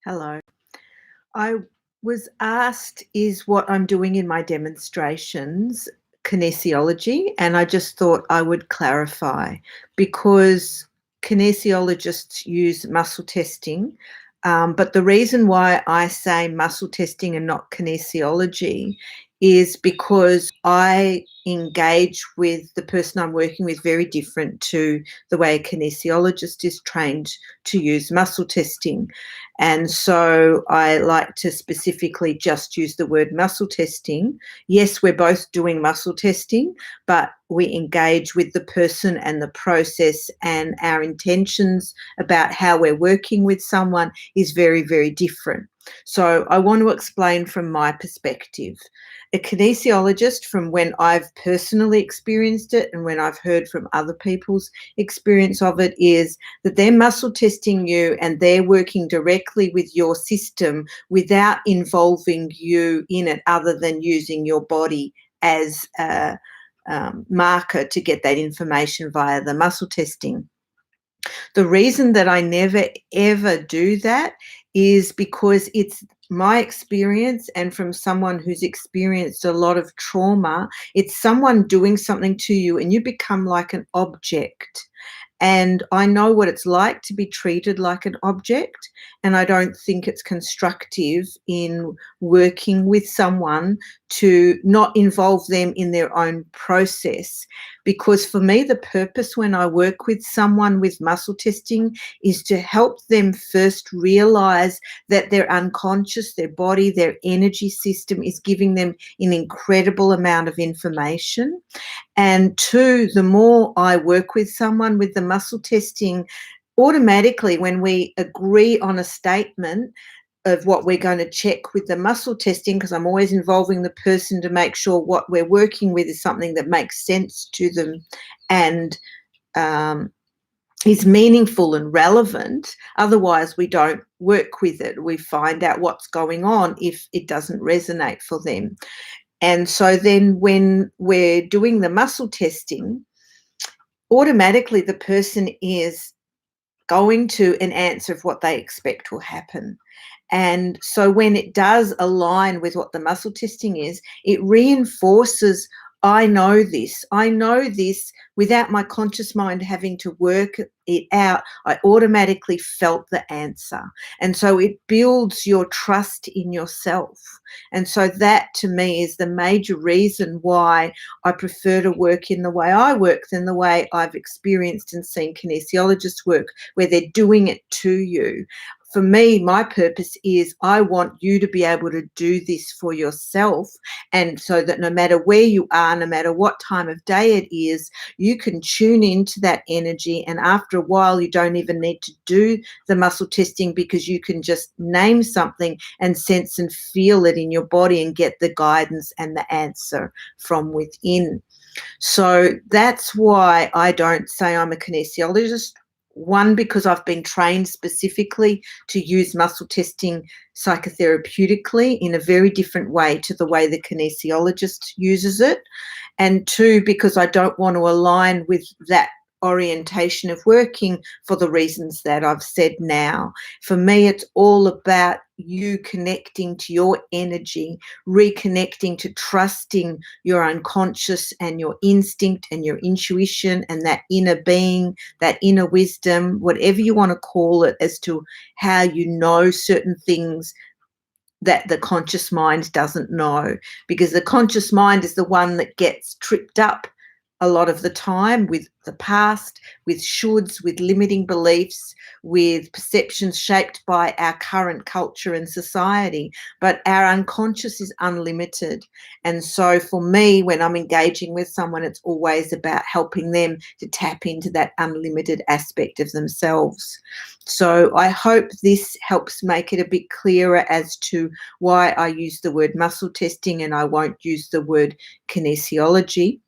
Hello. I was asked, is what I'm doing in my demonstrations kinesiology? And I just thought I would clarify because kinesiologists use muscle testing. But the reason why I say muscle testing and not kinesiology is because I engage with the person I'm working with very different to the way a kinesiologist is trained to use muscle testing. And so I like to specifically just use the word muscle testing. Yes, we're both doing muscle testing, but we engage with the person and the process, and our intentions about how we're working with someone is very, very different. So I want to explain from my perspective. A kinesiologist, from when I've personally experienced it and when I've heard from other people's experience of it, is that they're muscle testing you and they're working directly with your system without involving you in it, other than using your body as a marker to get that information via the muscle testing. The reason that I never ever do that is because it's my experience, and from someone who's experienced a lot of trauma, it's someone doing something to you and you become like an object. And I know what it's like to be treated like an object, and I don't think it's constructive in working with someone to not involve them in their own process. Because for me, the purpose when I work with someone with muscle testing is to help them first realize that their unconscious, their body, their energy system is giving them an incredible amount of information. And two, the more I work with someone with the muscle testing, automatically when we agree on a statement of what we're going to check with the muscle testing, because I'm always involving the person to make sure what we're working with is something that makes sense to them and is meaningful and relevant. Otherwise, we don't work with it. We find out what's going on if it doesn't resonate for them. And so then when we're doing the muscle testing, automatically the person is going to an answer of what they expect will happen. And so when it does align with what the muscle testing is, it reinforces, I know this without my conscious mind having to work it out. I automatically felt the answer. And so it builds your trust in yourself. And so that to me is the major reason why I prefer to work in the way I work than the way I've experienced and seen kinesiologists work, where they're doing it to you. For me, my purpose is I want you to be able to do this for yourself, and so that no matter where you are, no matter what time of day it is, you can tune into that energy, and after a while you don't even need to do the muscle testing, because you can just name something and sense and feel it in your body and get the guidance and the answer from within. So that's why I don't say I'm a kinesiologist. One, because I've been trained specifically to use muscle testing psychotherapeutically in a very different way to the way the kinesiologist uses it. And two, because I don't want to align with that orientation of working for the reasons that I've said now. For me, it's all about you connecting to your energy, reconnecting to trusting your unconscious and your instinct and your intuition and that inner being, that inner wisdom, whatever you want to call it, as to how you know certain things that the conscious mind doesn't know. Because the conscious mind is the one that gets tripped up a lot of the time with the past, with shoulds, with limiting beliefs, with perceptions shaped by our current culture and society. But our unconscious is unlimited. And so for me, when I'm engaging with someone, it's always about helping them to tap into that unlimited aspect of themselves. So I hope this helps make it a bit clearer as to why I use the word muscle testing and I won't use the word kinesiology.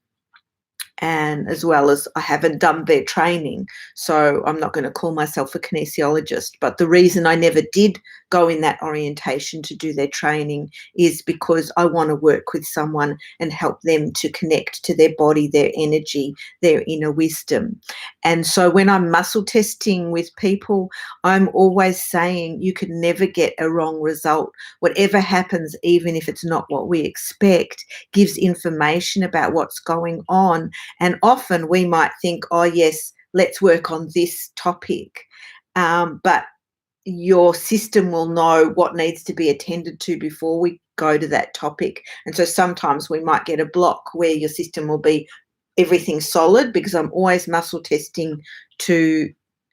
and as well as I haven't done their training. So I'm not going to call myself a kinesiologist. But the reason I never did go in that orientation to do their training is because I want to work with someone and help them to connect to their body, their energy, their inner wisdom. And so when I'm muscle testing with people, I'm always saying you can never get a wrong result. Whatever happens, even if it's not what we expect, gives information about what's going on. And often we might think, oh, yes, let's work on this topic. But your system will know what needs to be attended to before we go to that topic. And so sometimes we might get a block where your system will be everything solid, because I'm always muscle testing to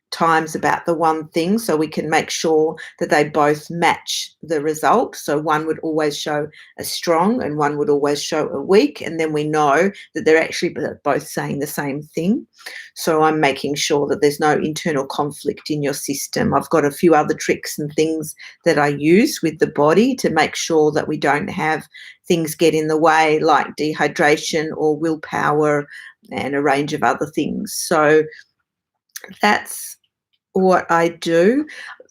times about the one thing, so we can make sure that they both match the result. So one would always show a strong and one would always show a weak, and then we know that they're actually both saying the same thing. So I'm making sure that there's no internal conflict in your system. I've got a few other tricks and things that I use with the body to make sure that we don't have things get in the way, like dehydration or willpower and a range of other things. So that's what I do.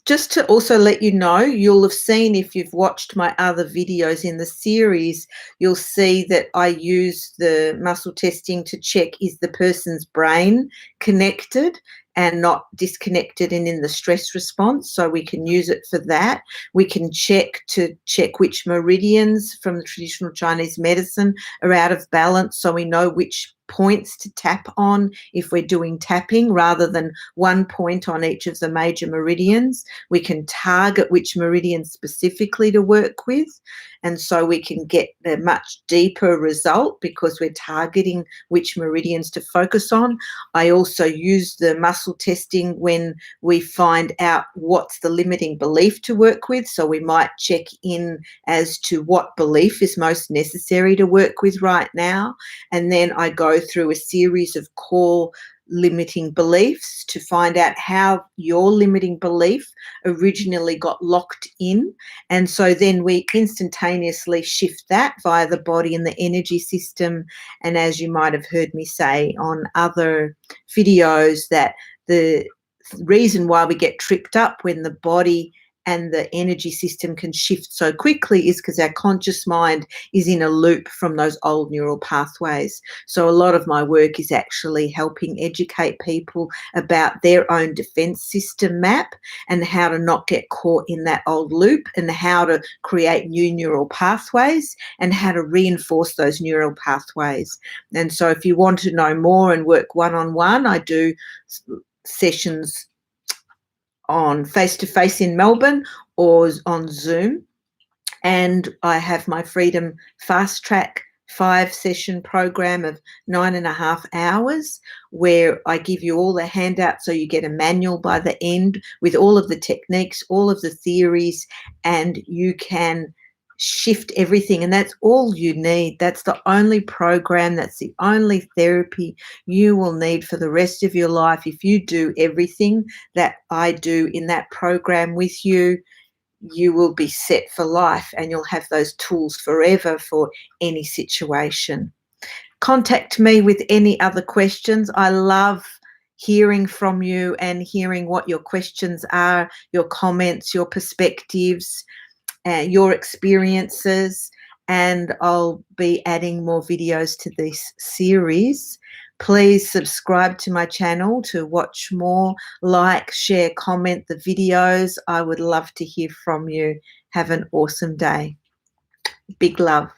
Just to also let you know, you'll have seen, if you've watched my other videos in the series, you'll see that I use the muscle testing to check, is the person's brain connected and not disconnected and in the stress response. So we can use it for that. We can check which meridians from the traditional Chinese medicine are out of balance, so we know which points to tap on if we're doing tapping, rather than one point on each of the major meridians. We can target which meridian specifically to work with, and so we can get a much deeper result because we're targeting which meridians to focus on. I also use the muscle testing when we find out what's the limiting belief to work with. So we might check in as to what belief is most necessary to work with right now, and then I go through a series of core limiting beliefs to find out how your limiting belief originally got locked in. And so then we instantaneously shift that via the body and the energy system. And as you might have heard me say on other videos, that the reason why we get tripped up when the body and the energy system can shift so quickly is because our conscious mind is in a loop from those old neural pathways. So a lot of my work is actually helping educate people about their own defense system map and how to not get caught in that old loop, and how to create new neural pathways and how to reinforce those neural pathways. And so if you want to know more and work one-on-one, I do sessions on face-to-face in Melbourne or on Zoom. And I have my Freedom Fast Track 5-session program of 9.5 hours, where I give you all the handouts, so you get a manual by the end with all of the techniques, all of the theories, and you can shift everything. And that's all you need. That's the only program, that's the only therapy you will need for the rest of your life. If you do everything that I do in that program with you, you will be set for life, and you'll have those tools forever for any situation. Contact me with any other questions. I love hearing from you and hearing what your questions are, your comments, your perspectives, your experiences, and I'll be adding more videos to this series. Please subscribe to my channel to watch more, like, share, comment the videos. I would love to hear from you. Have an awesome day. Big love.